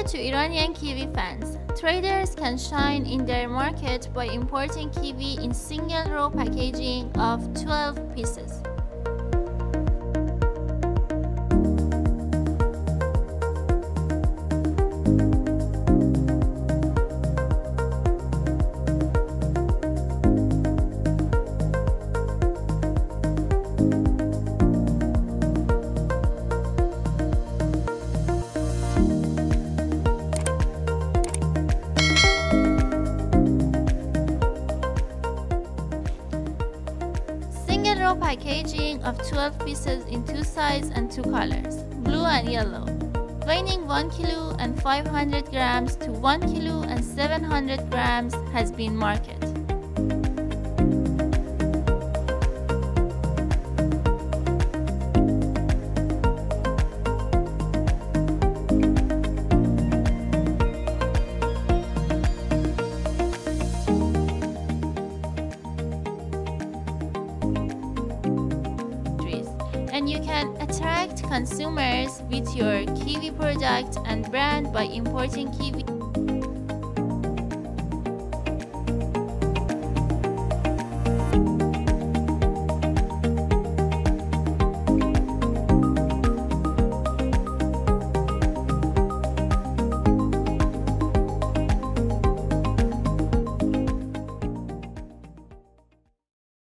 Hello to Iranian kiwi fans. Traders can shine in their market by importing kiwi in single row packaging of 12 pieces. Single row packaging of 12 pieces in 2 sizes and 2 colors, blue and yellow, weighing 1 kilo and 500 grams to 1 kilo and 700 grams has been marketed. And you can attract consumers with your kiwi product and brand by importing kiwi